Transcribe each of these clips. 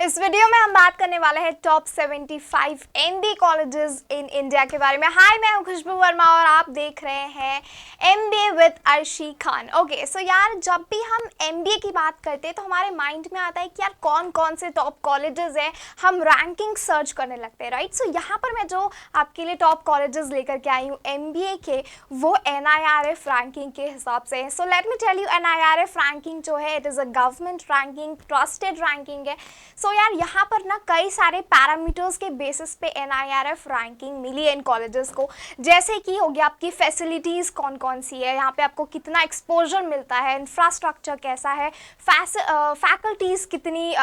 इस वीडियो में हम बात करने वाले हैं top 75 MBA colleges in India के बारे में। हाय, मैं हूं खुशबू वर्मा और आप देख रहे हैं MBA with Arshi Khan. Okay, so यार, जब भी हम एमबीए की बात करते हैं तो हमारे माइंड में आता है कि यार कौन कौन से टॉप कॉलेजेस हैं, हम रैंकिंग सर्च करने लगते हैं, राइट। सो यहाँ पर मैं जो आपके लिए टॉप कॉलेजेस लेकर के आई हूँ एमबीए के, वो NIRF रैंकिंग के हिसाब से है। So let me tell you, NIRF ranking जो है it is a government ranking, trusted ranking है। सो यार यहाँ पर ना कई सारे पैरामीटर्स के बेसिस पे NIRF रैंकिंग मिली है इन कॉलेजेस को, जैसे कि हो गया आपकी फैसिलिटीज़ कौन कौन सी है, यहाँ पे आपको कितना एक्सपोजर मिलता है, इंफ्रास्ट्रक्चर कैसा है, फैकल्टीज़ कितनी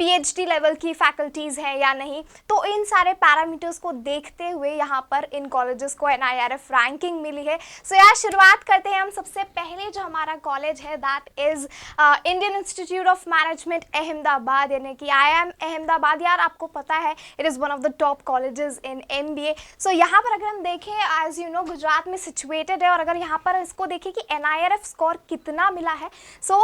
PhD लेवल की फैकल्टीज़ हैं या नहीं। तो इन सारे पैरामीटर्स को देखते हुए यहाँ पर इन कॉलेजेस को NIRF रैंकिंग मिली है। सो यार शुरुआत करते हैं हम। सबसे पहले जो हमारा कॉलेज है that is Indian institute of management Ahmedabad, यानी कि IIM अहमदाबाद। यार आपको पता है it is one of the top colleges in MBA। So यहाँ पर अगर हम देखें, एज यू नो गुजरात में सिचुएटेड है, और अगर यहाँ पर इसको देखें कि NIRF स्कोर कितना मिला है, सो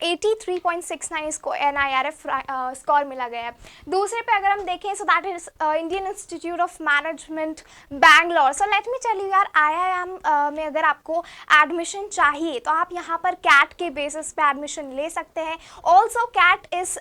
83.69 इसको NIRF स्कोर मिला गया है। दूसरे पे अगर हम देखें, so that is Indian institute of Management Bangalore. So let me tell you यार, IIM में अगर आपको एडमिशन चाहिए तो आप यहाँ पर कैट के बेसिस पे एडमिशन ले सकते हैं। ऑल्सो कैट इज़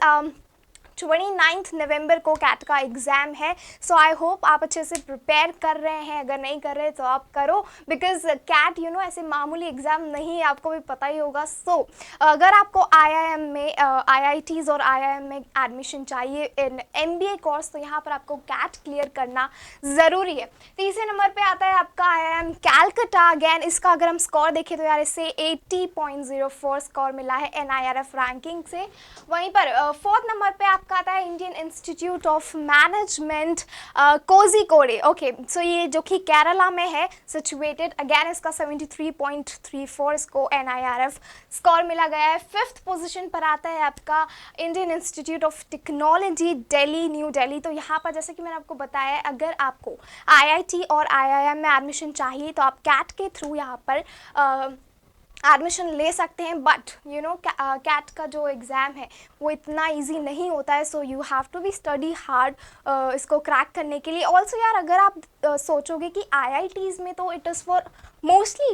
29 नवंबर को कैट का एग्ज़ाम है। सो आई होप आप अच्छे से प्रिपेयर कर रहे हैं। अगर नहीं कर रहे तो आप करो, बिकॉज कैट ऐसे मामूली एग्ज़ाम नहीं है, आपको भी पता ही होगा। सो अगर आपको IIM में IITs और IIM में एडमिशन चाहिए इन MBA कोर्स, तो यहाँ पर आपको कैट क्लियर करना ज़रूरी है। तीसरे नंबर पे आता है आपका IIM कैलकटा। अगैन इसका अगर हम स्कोर देखें तो यार इससे 80.04 स्कोर मिला है NIRF रैंकिंग से। वहीं पर फोर्थ नंबर पे आपका आता है Indian institute of Management Kozhikode. Okay, so ये जो कि केरला में है सिचुएटेड। अगैन इसका 73.34 इसको NIRF स्कोर मिला गया है। फिफ्थ पोजीशन पर आता है आपका Indian institute of technology Delhi, new Delhi. तो यहाँ पर जैसे कि मैंने आपको बताया, अगर आपको IIT और IIM में एडमिशन चाहिए तो आप कैट के थ्रू यहाँ पर एडमिशन ले सकते हैं। बट कैट का जो एग्ज़ाम है वो इतना इजी नहीं होता है। So you have to be study hard इसको क्रैक करने के लिए। ऑल्सो यार अगर आप सोचोगे कि IITs में तो it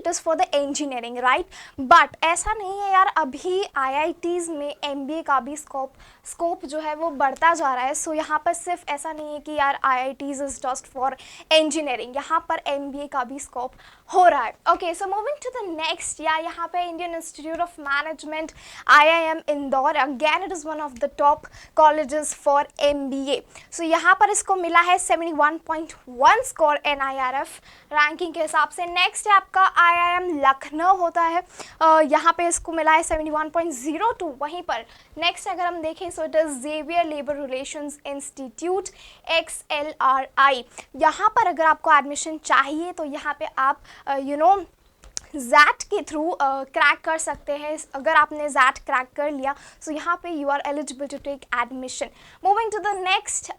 is for the engineering, right, but ऐसा नहीं है यार। अभी IITs में MBA का भी स्कोप जो है वो बढ़ता जा रहा है। सो यहाँ पर सिर्फ ऐसा नहीं है कि यार IITs is just for engineering, यहाँ पर MBA का भी स्कोप हो रहा है। Okay, so moving to the next, यार यहाँ पे Indian institute of Management IIM Indore. Again it is one of the top colleges for MBA। So यहाँ पर इसको मिला है 71.1 स्कोर NIRF रैंकिंग के हिसाब से। नेक्स्ट है आपका IIM लखनऊ होता है, यहाँ पे इसको मिला है 71.02। वहीं पर नेक्स्ट अगर हम देखें so it is Xavier labour relations institute XLRI। यहाँ पर अगर आपको एडमिशन चाहिए तो यहाँ पे आप ZAT के थ्रू क्रैक कर सकते हैं। अगर आपने ZAT क्रैक कर लिया सो यहाँ पे you are eligible to take admission. Moving to the next,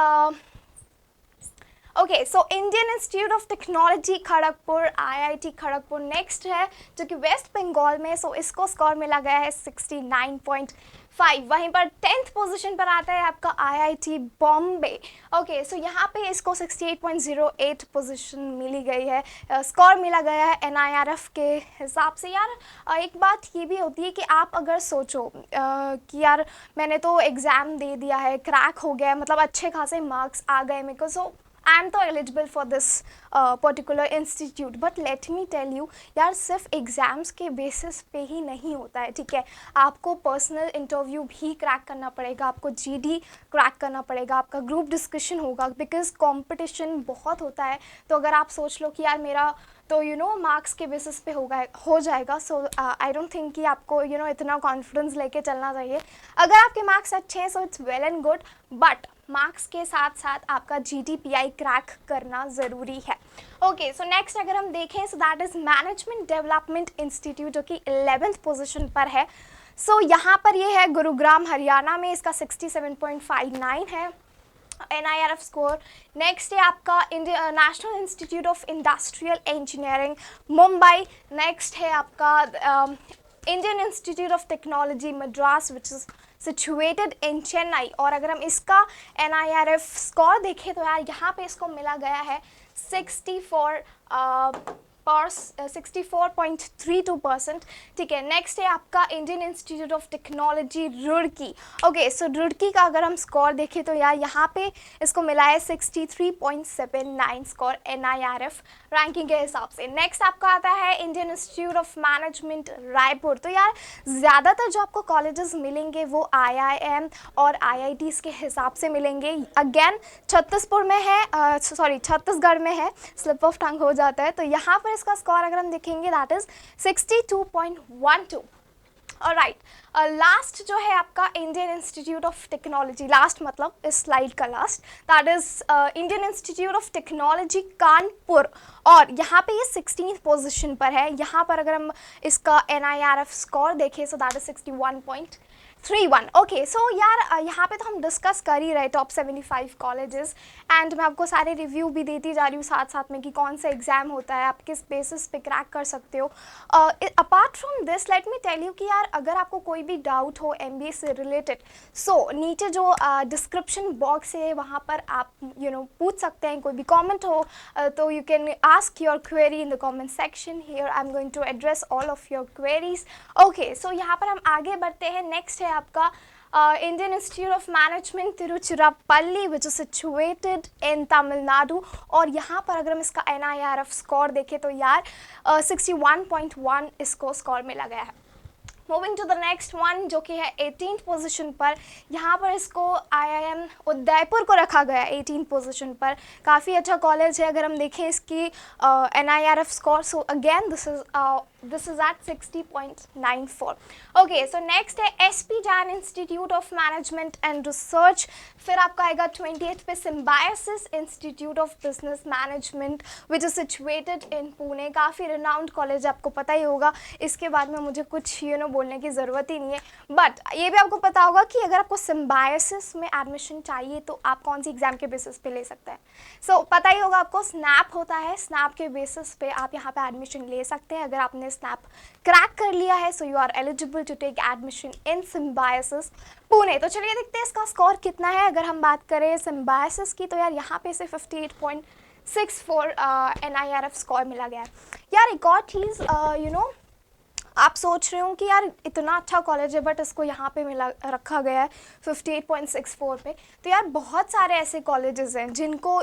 okay, so Indian institute of technology Kharagpur, IIT Kharagpur next है, जो कि वेस्ट बंगाल में। सो इसको स्कोर मिला गया है 69.5। वहीं पर 10th पोजीशन पर आता है आपका IIT बॉम्बे। ओके, सो यहाँ पे इसको 68.08 पोजीशन मिली गई है, स्कोर मिला गया है NIRF के हिसाब से। यार एक बात ये भी होती है कि आप अगर सोचो कि यार मैंने तो एग्ज़ाम दे दिया है, क्रैक हो गया, मतलब अच्छे खासे मार्क्स आ गए मेरे को, सो आई एम तो eligible for this particular institute. But let me tell you यार, सिर्फ एग्ज़ाम्स के बेसिस पे ही नहीं होता है, ठीक है। आपको पर्सनल इंटरव्यू भी क्रैक करना पड़ेगा, आपको GD क्रैक करना पड़ेगा, आपका ग्रुप डिस्कशन होगा, बिकॉज कंपटीशन बहुत होता है। तो अगर आप सोच लो कि यार मेरा तो मार्क्स के बेसिस पे हो जाएगा, सो आई डोंट थिंक कि आपको इतना कॉन्फिडेंस लेके चलना चाहिए। अगर आपके मार्क्स अच्छे हैं so it's well and good, but marks के साथ साथ आपका GDPI क्रैक करना ज़रूरी है। ओके, सो नेक्स्ट अगर हम देखें so that is management development institute, जो कि 11th पोजीशन पर है। सो यहाँ पर ये है गुरुग्राम हरियाणा में, इसका 67.59 है NIRF स्कोर। नेक्स्ट है आपका national institute of industrial engineering Mumbai. Next है आपका Indian institute of technology Madras, which is situated in Chennai. और अगर हम इसका NIRF स्कोर देखें तो यार यहाँ पे इसको मिला गया है 64.32%। ठीक है, नेक्स्ट है आपका Indian institute of Technology Roorkee. Okay, so Roorkee का अगर हम स्कोर देखें तो यार यहाँ पे इसको मिला है 63.79 स्कोर NIRF रैंकिंग के हिसाब से। नेक्स्ट आपका आता है Indian institute of management Raipur. तो यार ज़्यादातर जो आपको कॉलेजेस मिलेंगे वो IIM और IITs के हिसाब से मिलेंगे। अगेन छत्तीसगढ़ में है, स्लिप ऑफ टंग हो जाता है। तो यहाँ पर इसका स्कोर अगर हम देखेंगे दैट इज 62.12। ऑलराइट, लास्ट जो है आपका Indian institute of technology, last मतलब इस स्लाइड का last, that is Indian institute of technology Kanpur. और यहाँ पे ये 16th पोजीशन पर है। यहाँ पर अगर हम इसका NIRF स्कोर देखें so that is 61.31। Okay, so यार यहाँ पे तो हम डिस्कस कर ही रहे टॉप 75 कॉलेजेस, एंड मैं आपको सारे रिव्यू भी देती जा रही हूँ साथ साथ में कि कौन सा एग्जाम होता है, आप किस बेसिस पे क्रैक कर सकते हो। Apart from this let me tell you कि यार अगर आपको कोई भी डाउट हो MBA से रिलेटेड, सो नीचे जो डिस्क्रिप्शन बॉक्स है वहाँ पर आप पूछ सकते हैं। कोई भी कॉमेंट हो तो you can ask your query in the comment section. Here I am going to address all of your queries. Okay, so यहाँ पर हम आगे बढ़ते हैं। नेक्स्ट है आपका Indian institute of Management Tiruchirappalli which is situated in Tamil Nadu. और यहाँ पर अगर हम इसका NIRF स्कोर देखें तो यार 61.1 इसको स्कोर मिला गया है। Moving to the next one जो कि है 18th पोजीशन पर। यहाँ पर इसको IIM उदयपुर को रखा गया है 18th पोजीशन पर। काफ़ी अच्छा कॉलेज है अगर हम देखें इसकी NIRF score. So again this is at 60.94। Okay, so next है SP Jain institute of management and research. फिर आपका आएगा 20th पे Symbiosis institute of business management which is situated in Pune. काफ़ी रिनाउंड कॉलेज, आपको पता ही होगा, इसके बाद में मुझे कुछ बोलने की ज़रूरत ही नहीं है। बट ये भी आपको पता होगा कि अगर आपको सिम्बायोसिस में एडमिशन चाहिए तो आप कौन सी एग्जाम के बेसिस पे ले सकते हैं। सो पता ही होगा आपको, स्नैप होता है, स्नैप के बेसिस पे आप यहाँ पे एडमिशन ले सकते हैं। अगर आपने स्नैप क्रैक कर लिया है so you are eligible to take admission in Symbiosis Pune. तो चलिए देखते हैं इसका स्कोर कितना है। अगर हम बात करें सिम्बायोसिस की तो यार यहाँ पे से 58.64 NIRF स्कोर मिला गया है। यार एक और चीज़ आप सोच रहे हो कि यार इतना अच्छा कॉलेज है बट इसको यहाँ पे मिला रखा गया है 58.64 पे। तो यार बहुत सारे ऐसे कॉलेजेस हैं जिनको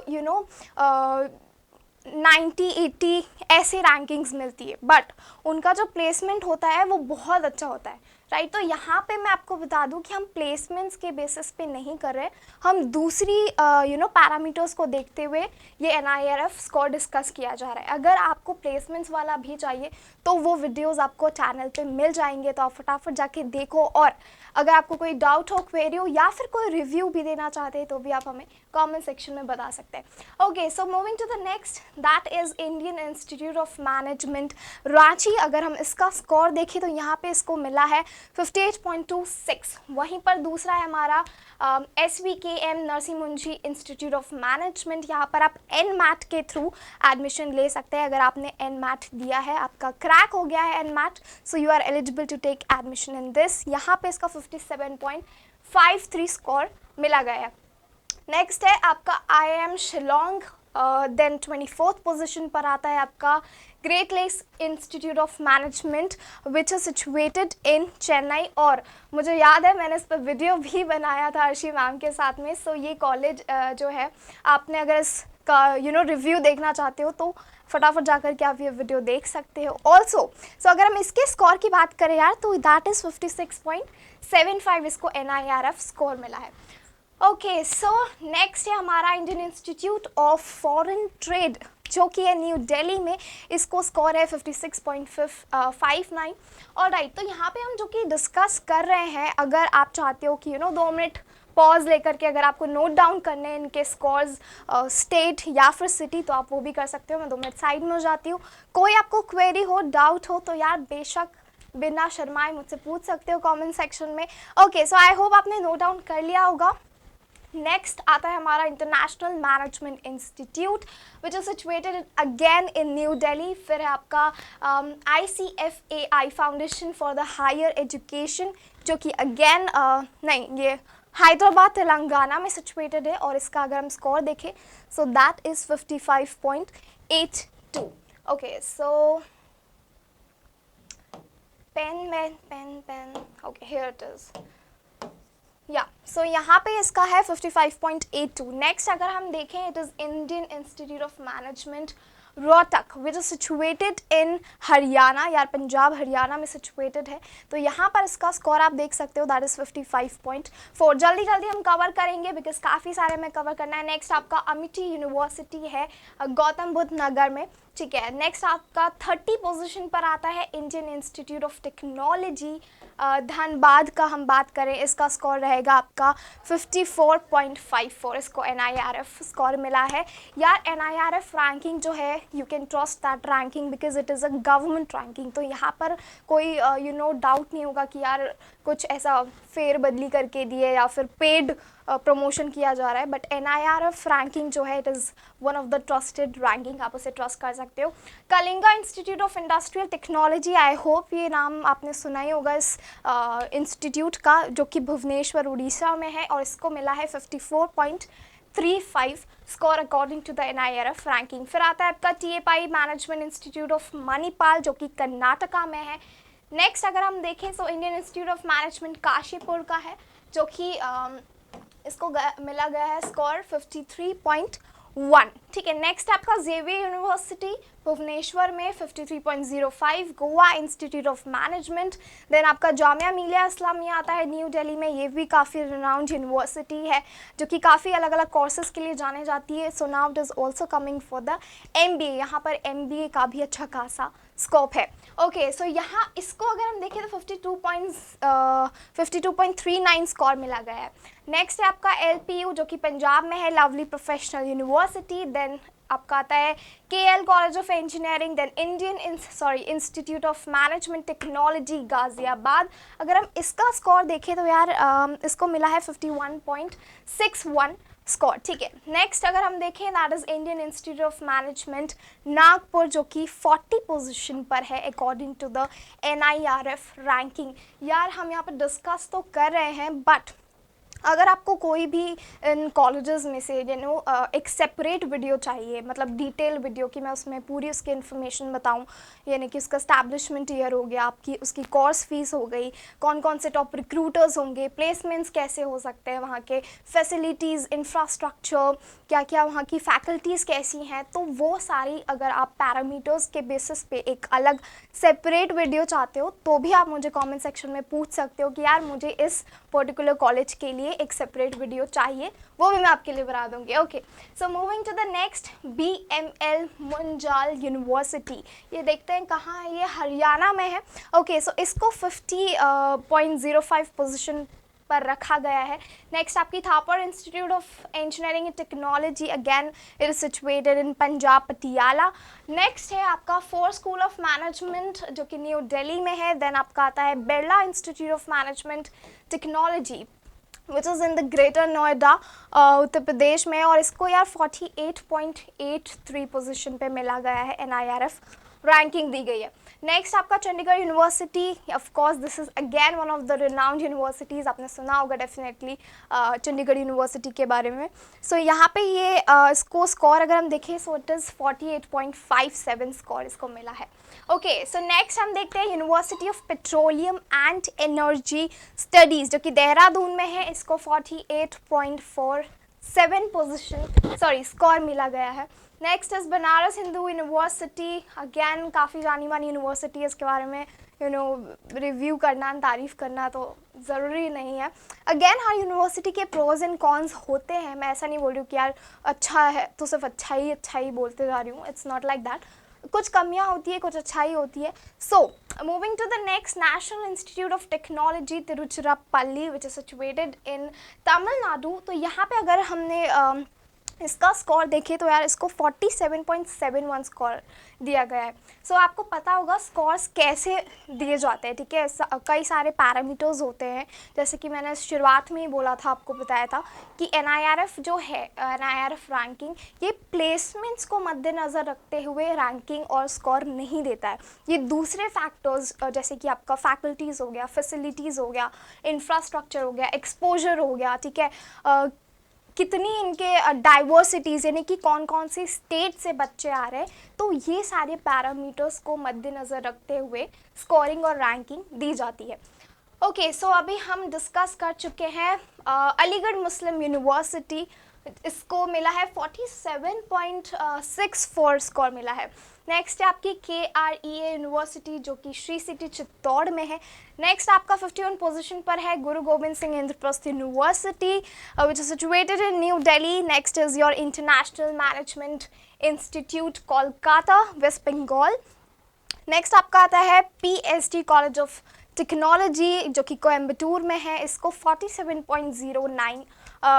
90, 80 ऐसे रैंकिंग्स मिलती है बट उनका जो प्लेसमेंट होता है वो बहुत अच्छा होता है, राइट। तो यहाँ पे मैं आपको बता दूँ कि हम प्लेसमेंट्स के बेसिस पे नहीं कर रहे, हम दूसरी पैरामीटर्स को देखते हुए ये NIRF स्कोर डिस्कस किया जा रहा है। अगर आपको प्लेसमेंट्स वाला भी चाहिए तो वो वीडियोस आपको चैनल पे मिल जाएंगे, तो आप फटाफट जाके देखो। और अगर आपको कोई डाउट हो, क्वेरी हो या फिर कोई रिव्यू भी देना चाहते हैं तो भी आप हमें कमेंट सेक्शन में बता सकते हैं। Okay, so moving to the next that is Indian institute of management Ranchi. अगर हम इसका स्कोर देखें तो यहाँ पे इसको मिला है 58.26। वहीं पर दूसरा है हमारा SVKM Narsee Monjee institute of management. यहाँ पर आप NMAT के थ्रू एडमिशन ले सकते हैं। अगर आपने NMAT दिया है, आपका क्रैक हो गया है NMAT, so you are eligible to take admission in this. यहाँ पे इसका 57.53 स्कोर मिला गया है। नेक्स्ट है आपका IIM Shillong. Then 24th position पर आता है आपका Great Lakes institute of management which is situated in Chennai. और मुझे याद है मैंने इस पर वीडियो भी बनाया था अर्शी मैम के साथ में। सो ये कॉलेज जो है, आपने अगर इसका रिव्यू देखना चाहते हो तो फटाफट जाकर के आप ये वीडियो देख सकते हो। ऑल्सो सो अगर हम इसके स्कोर की बात करें यार तो दैट इज़ 56.75 इसको NIRF स्कोर मिला है। ओके, सो नेक्स्ट है हमारा Indian institute of foreign trade जो कि है न्यू दिल्ली में। इसको स्कोर है 56.59। और राइट, तो यहाँ पे हम जो कि डिस्कस कर रहे हैं, अगर आप चाहते हो कि 2 मिनट पॉज लेकर के अगर आपको नोट डाउन करने हैं इनके स्कोर्स स्टेट या फिर सिटी तो आप वो भी कर सकते हो। मैं 2 मिनट साइड में हो जाती हूँ। कोई आपको क्वेरी हो, डाउट हो तो यार बेशक बिना शर्माए मुझसे पूछ सकते हो कमेंट सेक्शन में। ओके, सो आई होप आपने नोट डाउन कर लिया होगा। नेक्स्ट आता है हमारा international management institute which is situated again in New Delhi. फिर है आपका ICFAI foundation for the higher education, जो कि अगेन नहीं, ये हैदराबाद तेलंगाना में सिचुएटेड है, और इसका अगर हम स्कोर देखें so that is 55.82। Okay, so pen, okay here it is, या सो यहाँ पे इसका है 55.82। नेक्स्ट अगर हम देखें, it is Indian institute of management Rohtak which is situated इन हरियाणा, यार पंजाब हरियाणा में सिचुएटेड है। तो यहाँ पर इसका स्कोर आप देख सकते हो, दैट इज़ 55.4। जल्दी जल्दी हम कवर करेंगे बिकॉज काफ़ी सारे हमें कवर करना है। नेक्स्ट आपका अमिटी यूनिवर्सिटी है गौतम बुद्ध नगर में, ठीक है। नेक्स्ट आपका 30 पोजीशन पर आता है Indian institute of technology Dhanbad का हम बात करें, इसका स्कोर रहेगा आपका 54.54। इसको NIRF स्कोर मिला है। यार NIRF रैंकिंग जो है, you can trust that ranking because it is a government ranking. तो यहाँ पर कोई डाउट नहीं होगा कि यार कुछ ऐसा फेर बदली करके दिए या फिर पेड प्रमोशन किया जा रहा है। बट NIRF रैंकिंग जो है, it is one of the trusted ranking, आप उसे ट्रस्ट कर सकते हो। Kalinga institute of industrial technology, I hope ये नाम आपने सुना ही होगा इस इंस्टीट्यूट का, जो कि भुवनेश्वर उड़ीसा में है, और इसको मिला है 54.35 score according to the NIRF ranking. फिर आता है आपका TAPI management institute of Manipal, जो कि कर्नाटका में है। नेक्स्ट अगर हम देखें तो Indian institute of management Kashipur का है, जो कि इसको मिला गया है स्कोर 53.1, ठीक है। नेक्स्ट आपका जेवियर यूनिवर्सिटी भुवनेश्वर में 53.05, Goa institute of management. Then आपका जामिया मिलिया इस्लामिया आता है न्यू दिल्ली में, ये भी काफ़ी रिनाउंड यूनिवर्सिटी है, जो कि काफ़ी अलग अलग कोर्सेज के लिए जाने जाती है। So now it is also coming for the MBA, यहाँ पर MBA का भी अच्छा खासा स्कोप है। ओके, सो यहाँ इसको अगर हम देखें तो 52.39 स्कोर मिला गया है। नेक्स्ट है आपका LPU, जो कि पंजाब में है, लवली प्रोफेशनल यूनिवर्सिटी। देन आपका आता है KL college of engineering, then institute of management technology Ghaziabad. अगर हम इसका स्कोर देखें तो यार इसको मिला है 51.61 स्कोर, ठीक है। नेक्स्ट अगर हम देखें, that is Indian institute of management Nagpur, जो कि 40 पोजीशन पर है according to the NIRF ranking. यार हम यहाँ पर डिस्कस तो कर रहे हैं, बट अगर आपको कोई भी इन कॉलेजेस में से एक सेपरेट वीडियो चाहिए, मतलब डिटेल वीडियो कि मैं उसमें पूरी उसकी इन्फॉर्मेशन बताऊं, यानी कि उसका स्टैब्लिशमेंट ईयर हो गया, आपकी उसकी कोर्स फीस हो गई, कौन कौन से टॉप रिक्रूटर्स होंगे, प्लेसमेंट्स कैसे हो सकते हैं, वहाँ के फैसिलिटीज़, इंफ्रास्ट्रक्चर, क्या क्या वहाँ की फैकल्टीज़ कैसी हैं, तो वो सारी अगर आप पैरामीटर्स के बेसिस पे एक अलग सेपरेट वीडियो चाहते हो तो भी आप मुझे कमेंट सेक्शन में पूछ सकते हो कि यार मुझे इस पर्टिकुलर कॉलेज के लिए एक सेपरेट वीडियो चाहिए, वो भी मैं आपके लिए बना दूंगी। Okay, so moving to the next, BML Munjal university. ये देखते हैं कहाँ है, ये हरियाणा में है। ओके, सो इसको 50.05 पोजीशन पर रखा गया है। नेक्स्ट आपकी Thapar institute of engineering and technology, again it is situated in Punjab Patiala. Next है आपका फोर्स स्कूल ऑफ मैनेजमेंट, जो कि न्यू दिल्ली में है। देन आपका आता है Birla Institute of management Technology which is in the Greater Noida Uttar Pradesh में, और इसको यार 48.83 पोजीशन पे मिला गया है, NIRF रैंकिंग दी गई है। नेक्स्ट आपका Chandigarh university, of course this is again one of the renowned universities, आपने सुना होगा डेफिनेटली चंडीगढ़ यूनिवर्सिटी के बारे में। सो यहाँ पे ये इसको स्कोर अगर हम देखें सो इट इज़ 48.57 स्कोर इसको मिला है। ओके, सो नेक्स्ट हम देखते हैं university of petroleum and energy studies, जो कि देहरादून में है, इसको 48.47 पोजीशन स्कोर मिला गया है। Next is Banaras Hindu university, again काफ़ी जानी मानी यूनिवर्सिटी है, इसके बारे में रिव्यू करना, तारीफ़ करना तो ज़रूरी नहीं है। अगेन हर यूनिवर्सिटी के प्रोज एंड कॉन्स होते हैं, मैं ऐसा नहीं बोल रही हूँ कि यार अच्छा है तो सिर्फ अच्छा ही बोलते जा रही हूँ, इट्स नॉट लाइक दैट। कुछ कमियां होती है, कुछ अच्छाई होती है। So moving to the next, national institute of technology Tiruchirappalli which is situated in Tamil Nadu. तो यहाँ पे अगर हमने इसका स्कोर देखें तो यार इसको 47.71 स्कोर दिया गया है। सो आपको पता होगा स्कोर्स कैसे दिए जाते हैं, ठीक है। कई सारे पैरामीटर्स होते हैं, जैसे कि मैंने शुरुआत में ही बोला था, आपको बताया था कि NIRF जो है, NIRF रैंकिंग, ये प्लेसमेंट्स को मद्देनज़र रखते हुए रैंकिंग और स्कोर नहीं देता है। ये दूसरे फैक्टर्स जैसे कि आपका फैकल्टीज़ हो गया, फैसिलिटीज़ हो गया, इंफ्रास्ट्रक्चर हो गया, एक्सपोजर हो गया, ठीक है, कितनी इनके डाइवर्सिटीज़ यानी कि कौन कौन सी स्टेट से बच्चे आ रहे हैं, तो ये सारे पैरामीटर्स को मद्देनज़र रखते हुए स्कोरिंग और रैंकिंग दी जाती है। ओके, सो अभी हम डिस्कस कर चुके हैं अलीगढ़ मुस्लिम यूनिवर्सिटी, इसको मिला है 47.64 स्कोर मिला है। नेक्स्ट है आपकी KREA यूनिवर्सिटी जो कि श्री सिटी चित्तौड़ में है। नेक्स्ट आपका 51 पोजीशन पर है Guru Gobind Singh Indraprastha university which is situated in New Delhi. Next is your international management institute Kolkata, West Bengal. Next आपका आता है PSD कॉलेज ऑफ टेक्नोलॉजी जो कि कोयम्बटूर में है, इसको 47.09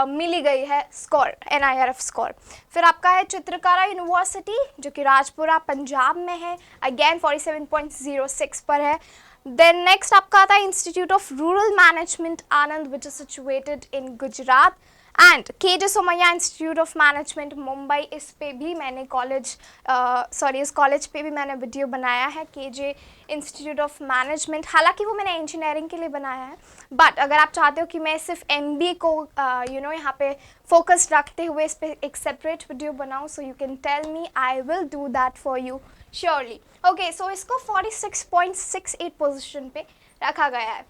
मिली गई है स्कोर, NIRF स्कोर। फिर आपका है चित्रकारा यूनिवर्सिटी जो कि राजपुरा पंजाब में है, अगेन 47.06 पर है। देन नेक्स्ट आपका आता है institute of rural management Anand which is situated in Gujarat. And KJ Somaiya institute of management Mumbai, इस पे भी मैंने इस कॉलेज पे भी मैंने वीडियो बनाया है, KJ इंस्टीट्यूट ऑफ मैनेजमेंट। हालांकि वो मैंने इंजीनियरिंग के लिए बनाया है, बट अगर आप चाहते हो कि मैं सिर्फ MBA को यहाँ पे फोकस रखते हुए इस पे एक सेपरेट वीडियो बनाऊँ, so you can tell me, I will do that for you surely. Okay, so इसको 46.68 पोजिशन पे रखा गया है।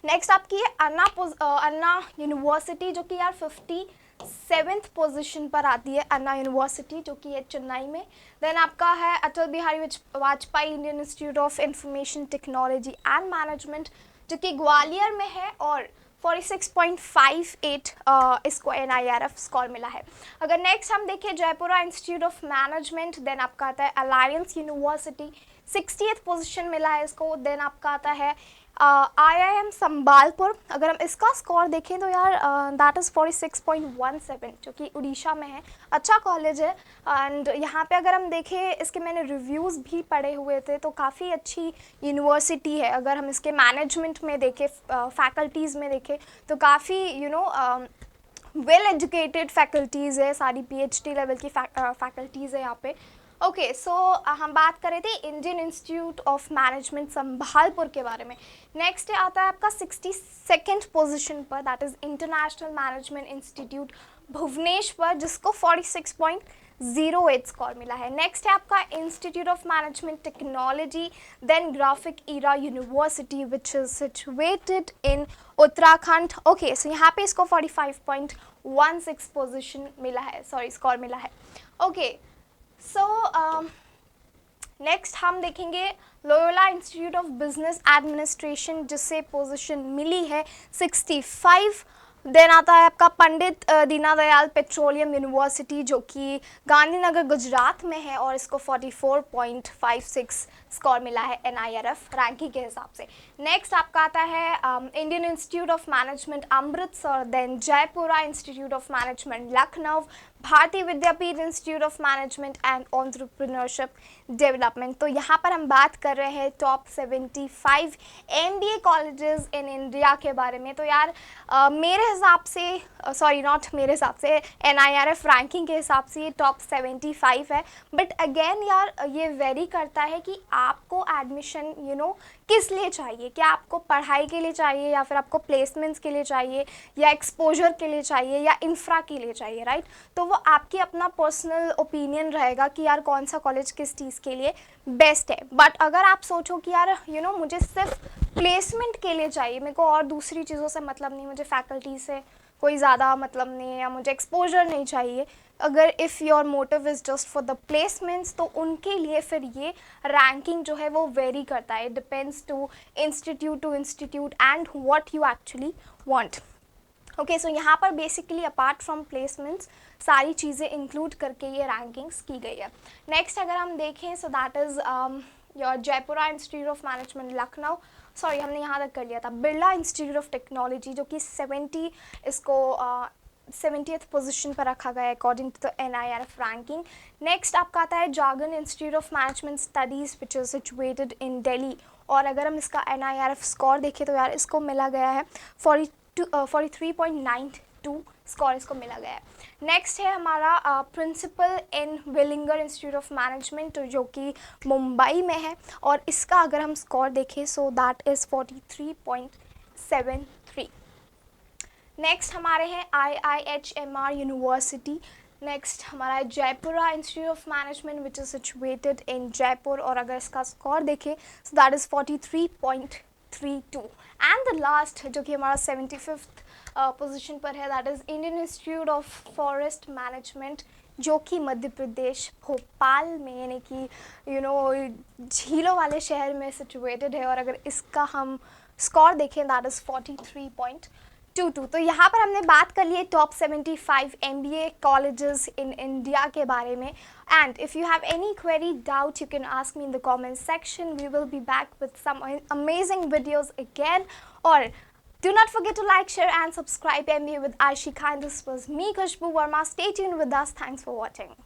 नेक्स्ट आपकी है अन्ना यूनिवर्सिटी जो कि यार 57th पोजीशन पर आती है, अन्ना यूनिवर्सिटी जो कि है चेन्नई में। देन आपका है Atal Bihari Vajpayee Indian institute of Information Technology and Management जो कि ग्वालियर में है और 46.58 इसको NIRF स्कोर मिला है। अगर नेक्स्ट हम देखें Jaipuria institute of management, then आपका आता है अलायंस यूनिवर्सिटी, 60th पोजीशन मिला है इसको। देन आपका आता है IIM संबालपुर। अगर हम इसका स्कोर देखें तो यार दैट इज़ 46.17 जो कि उड़ीसा में है, अच्छा कॉलेज है। एंड यहाँ पे अगर हम देखें इसके मैंने रिव्यूज़ भी पढ़े हुए थे, तो काफ़ी अच्छी यूनिवर्सिटी है। अगर हम इसके मैनेजमेंट में देखें, फैकल्टीज़ में देखें तो काफ़ी वेल एजुकेटेड फैकल्टीज़ है, सारी PhD लेवल की फैकल्टीज़ है यहाँ पे। ओके, सो हम बात कर रहे थे इंडियन इंस्टीट्यूट ऑफ मैनेजमेंट संभालपुर के बारे में। नेक्स्ट आता है आपका 62nd पोजीशन पर, that is International management Institute Bhubaneswar जिसको 46.08 स्कोर मिला है। नेक्स्ट है आपका Institute of management Technology, then Graphic Era University which is situated in Uttarakhand. Okay, so यहाँ पे इसको 45.16 पोजीशन मिला है, स्कोर मिला है। ओके, सो नेक्स्ट हम देखेंगे Loyola institute of business administration जिससे पोजीशन मिली है 65। देन आता है आपका पंडित दीनदयाल पेट्रोलियम यूनिवर्सिटी जो कि गांधीनगर गुजरात में है और इसको 44.56 स्कोर मिला है NIRF रैंकिंग के हिसाब से। नेक्स्ट आपका आता है Indian institute of Management Amritsar, then Jaipuria institute of Management Lucknow, Bharati Vidyapeeth Institute of management and Entrepreneurship Development. तो यहाँ पर हम बात कर रहे हैं top 75 MBA colleges in India के बारे में। तो यार मेरे हिसाब से, नॉट मेरे हिसाब से, NIRF रैंकिंग के हिसाब से ये टॉप 75 है। बट अगेन यार ये वेरी करता है कि आपको एडमिशन किस लिए चाहिए, क्या आपको पढ़ाई के लिए चाहिए या फिर आपको प्लेसमेंट्स के लिए चाहिए या एक्सपोजर के लिए चाहिए या इंफ्रा के लिए चाहिए, राइट। तो वो आपकी अपना पर्सनल ओपिनियन रहेगा कि यार कौन सा कॉलेज किस चीज़ के लिए बेस्ट है। बट अगर आप सोचो कि यार मुझे सिर्फ प्लेसमेंट के लिए चाहिए, मेरे को और दूसरी चीज़ों से मतलब नहीं, मुझे फैकल्टी से कोई ज़्यादा मतलब नहीं है या मुझे एक्सपोजर नहीं चाहिए, अगर if your motive is just for the placements, तो उनके लिए फिर ये रैंकिंग जो है वो वेरी करता है, depends to institute and what you actually want. Okay, so यहाँ पर बेसिकली अपार्ट फ्रॉम प्लेसमेंट्स सारी चीज़ें इंक्लूड करके ये रैंकिंग्स की गई है। नेक्स्ट अगर हम देखें so that is your Jaipura institute of Management Lucknow, हमने यहाँ तक कर लिया था। बिरला इंस्टीट्यूट ऑफ टेक्नोलॉजी जो कि 70 इसको 70th पोजीशन पर रखा गया है according to the NIRF ranking. Next आपका आता है Jagan institute of management studies which is situated in Delhi, और अगर हम इसका NIRF स्कोर देखें तो यार इसको मिला गया है 43.92 स्कोर इसको मिला गया है। नेक्स्ट है हमारा principal in Welingkar Institute of Management जो कि मुंबई में है, और इसका अगर हम स्कोर देखें सो दैट इज़ 43.73। नेक्स्ट हमारे हैं IIHMR यूनिवर्सिटी। नेक्स्ट हमारा है Jaipura institute of management which is situated इन जयपुर, और अगर इसका स्कोर देखें so that is 43.32। And the last जो कि हमारा 75th पोजीशन पर है that is Indian institute of forest management जो कि मध्य प्रदेश भोपाल में यानी कि झीलों वाले शहर में सिचुएटेड है, और अगर इसका हम स्कोर देखें दैट इज़ 43.22। तो यहाँ पर हमने बात कर ली है top 75 MBA colleges in India के बारे में। And if you have any query doubt you can ask me in the comment section. We will be back with some amazing videos again, और do not forget to like, share and subscribe MBA with Arshi Khan. This was me, Khushbu Verma. Stay tuned with us. Thanks for watching.